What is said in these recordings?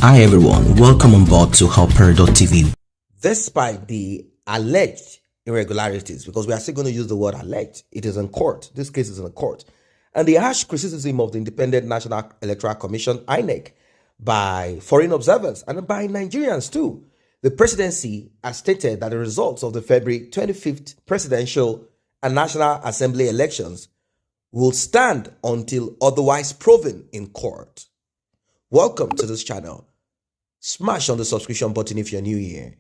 Hi everyone, welcome on board to Helper.tv. Despite the alleged irregularities, because we are still going to use the word alleged, it is in court. This case is in court. And the harsh criticism of the Independent National Electoral Commission, INEC, by foreign observers and by Nigerians too. The presidency has stated that the results of the February 25th presidential and National Assembly elections will stand until otherwise proven in court. Welcome to this channel. Smash on the subscription button if you're new here.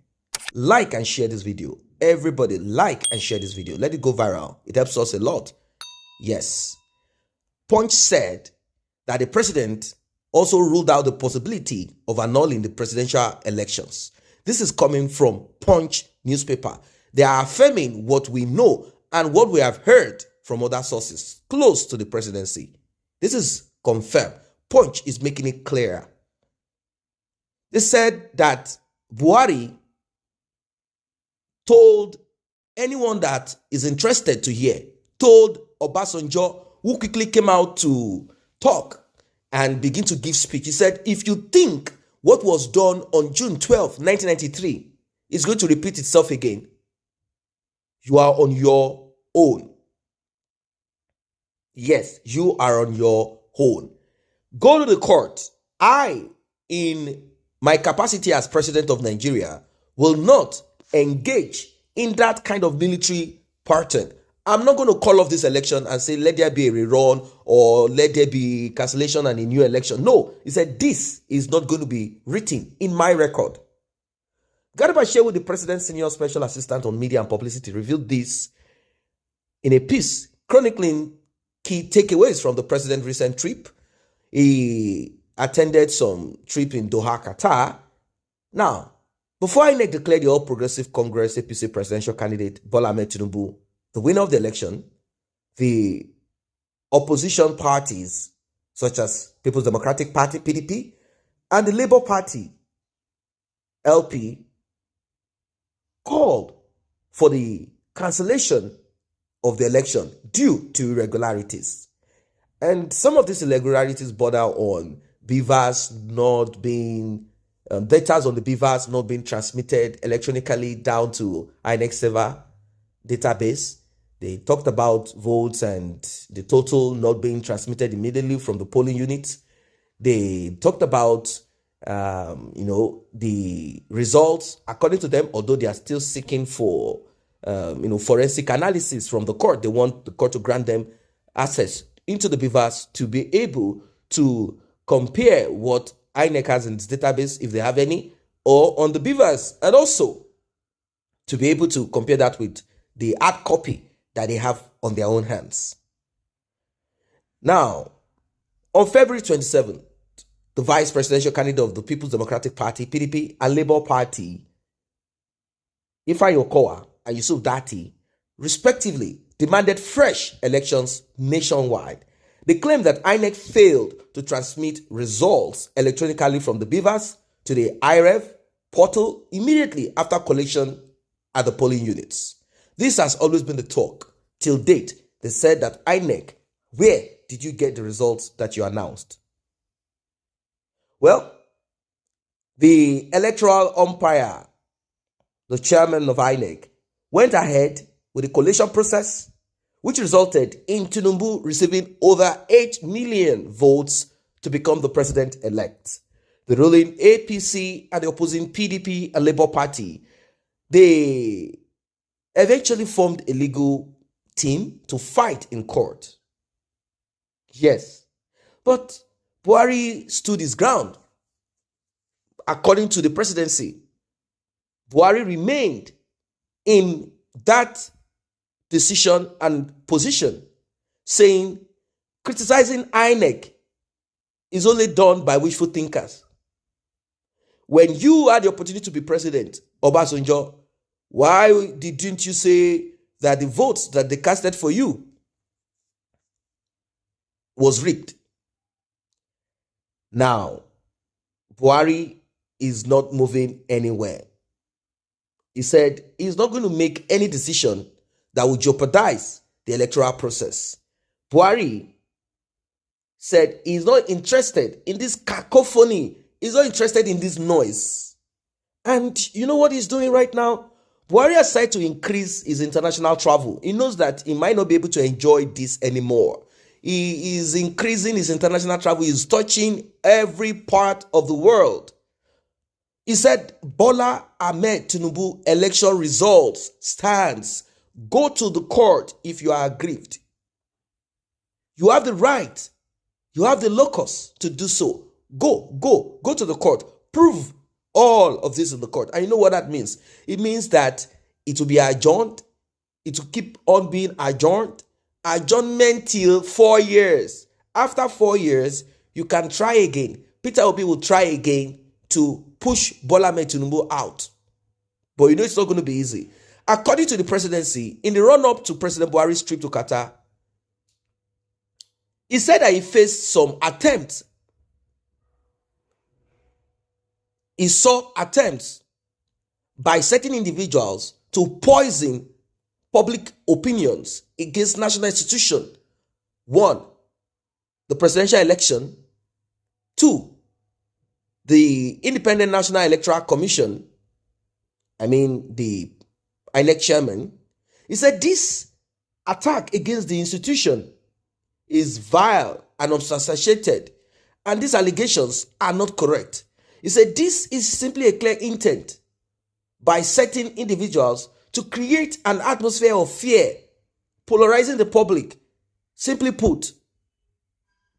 Like and share this video. Everybody like and share this video. Let it go viral. It helps us a lot. Yes. Punch said that the president also ruled out the possibility of annulling the presidential elections. This is coming from Punch newspaper. They are affirming what we know and what we have heard from other sources close to the presidency. This is confirmed. Punch is making it clearer. They said that Buhari told anyone that is interested to hear, told Obasanjo, who quickly came out to talk and begin to give speech. He said, if you think what was done on June 12, 1993 is going to repeat itself again, you are on your own. Yes, you are on your own. Go to the court. In my capacity as president of Nigeria, will not engage in that kind of military pattern. I'm not going to call off this election and say, let there be a rerun or let there be cancellation and a new election. No, he said, this is not going to be written in my record. Garba Shehu, with the president's senior special assistant on media and publicity, revealed this in a piece chronicling key takeaways from the president's recent trip. He attended some trip in Doha, Qatar. Now, before INEC declared the All Progressive Congress APC presidential candidate Bola Ahmed Tinubu the winner of the election, the opposition parties such as People's Democratic Party (PDP) and the Labour Party (LP) called for the cancellation of the election due to irregularities. And some of these irregularities border on beavers not being, data on the beavers not being transmitted electronically down to INEC server database. They talked about votes and the total not being transmitted immediately from the polling units. They talked about, the results, according to them, although they are still seeking for, forensic analysis from the court. They want the court to grant them access into the beavers to be able to compare what INEC has in its database, if they have any, or on the beavers, and also to be able to compare that with the hard copy that they have on their own hands. Now, on February 27th, the vice presidential candidate of the People's Democratic Party, PDP, and Labour Party, Ifeanyi Okowa and Yusuf Datti, respectively, demanded fresh elections nationwide. They claimed that INEC failed to transmit results electronically from the beavers to the IREV portal immediately after collection at the polling units. This has always been the talk. Till date, they said that INEC, where did you get the results that you announced? Well, the electoral umpire, the chairman of INEC, went ahead with the collation process, which resulted in Tinubu receiving over 8 million votes to become the president-elect. The ruling APC and the opposing PDP and Labour Party, they eventually formed a legal team to fight in court. Yes, but Buhari stood his ground. According to the presidency, Buhari remained in that decision and position, saying criticizing INEC is only done by wishful thinkers. When you had the opportunity to be president, Obasanjo, why didn't you say that the votes that they casted for you was rigged? Now, Buhari is not moving anywhere. He said he's not going to make any decision that will jeopardize the electoral process. Buhari said he's not interested in this cacophony He's not interested in this noise. And you know what he's doing right now? Buhari has decided to increase his international travel. He knows that he might not be able to enjoy this anymore. He is increasing his international travel. He's touching every part of the world. He said, Bola Ahmed Tinubu election results stands. Go to the court if you are aggrieved. You have the right. You have the locus to do so. Go to the court. Prove all of this in the court. And you know what that means? It means that it will be adjourned. It will keep on being adjourned. Adjournment till 4 years. After 4 years, you can try again. Peter Obi will try again to push Bola Ahmed Tinubu out. But you know it's not going to be easy. According to the presidency, in the run-up to President Buhari's trip to Qatar, he said that he faced some attempts. He saw attempts by certain individuals to poison public opinions against national institutions. 1, the presidential election. 2, the Independent National Electoral Commission, the INEC chairman. He said this attack against the institution is vile and unsubstantiated, and these allegations are not correct. He said this is simply a clear intent by certain individuals to create an atmosphere of fear, polarizing the public. Simply put,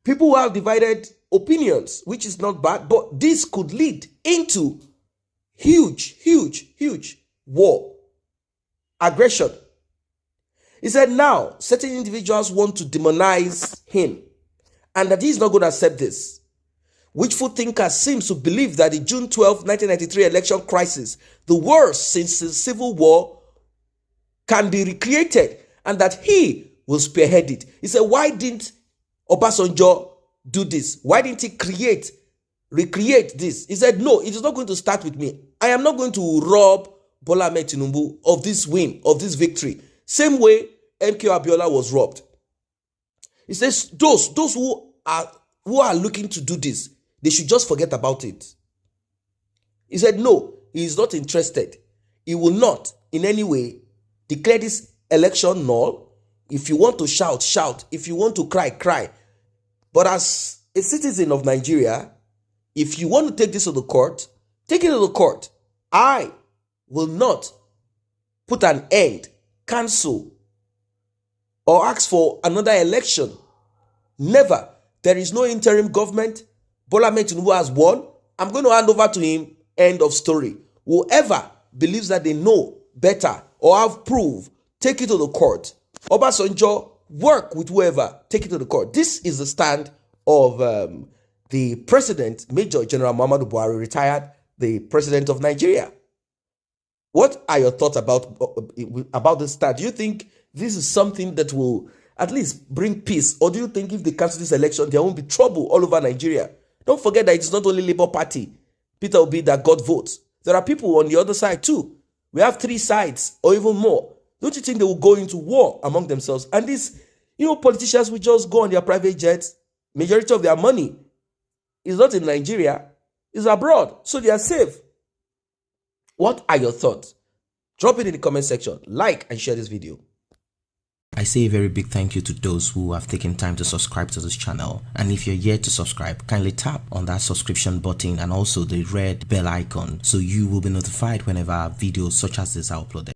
people who have divided opinions, which is not bad, but this could lead into huge war, aggression. He said now certain individuals want to demonize him and that he's not going to accept this. Wishful thinkers seems to believe that the June 12, 1993 election crisis, the worst since the Civil War, can be recreated and that he will spearhead it. He said, why didn't Obasanjo do this? Why didn't he recreate this? He said, no, it is not going to start with me. I am not going to rob Bola Ahmed Tinubu of this win, of this victory. Same way MK Abiola was robbed. He says those who are looking to do this, they should just forget about it. He said no, he is not interested. He will not in any way declare this election null. If you want to shout, shout. If you want to cry, cry. But as a citizen of Nigeria, if you want to take this to the court, take it to the court. I will not put an end, cancel, or ask for another election. Never. There is no interim government. Bola Ahmed Tinubu has won. I'm going to hand over to him. End of story. Whoever believes that they know better or have proof, take it to the court. Obasanjo, work with whoever, take it to the court. This is the stand of the president, Major General Muhammadu Buhari, retired, the president of Nigeria. What are your thoughts about this stand? Do you think this is something that will at least bring peace? Or do you think if they cancel this election, there won't be trouble all over Nigeria? Don't forget that it's not only Labour Party, Peter Obi, that got votes. There are people on the other side too. We have 3 sides or even more. Don't you think they will go into war among themselves? And these, politicians will just go on their private jets. Majority of their money is not in Nigeria, it's abroad. So they are safe. What are your thoughts? Drop it in the comment section. Like and share this video. I say a very big thank you to those who have taken time to subscribe to this channel. And if you're yet to subscribe, kindly tap on that subscription button and also the red bell icon so you will be notified whenever videos such as this are uploaded.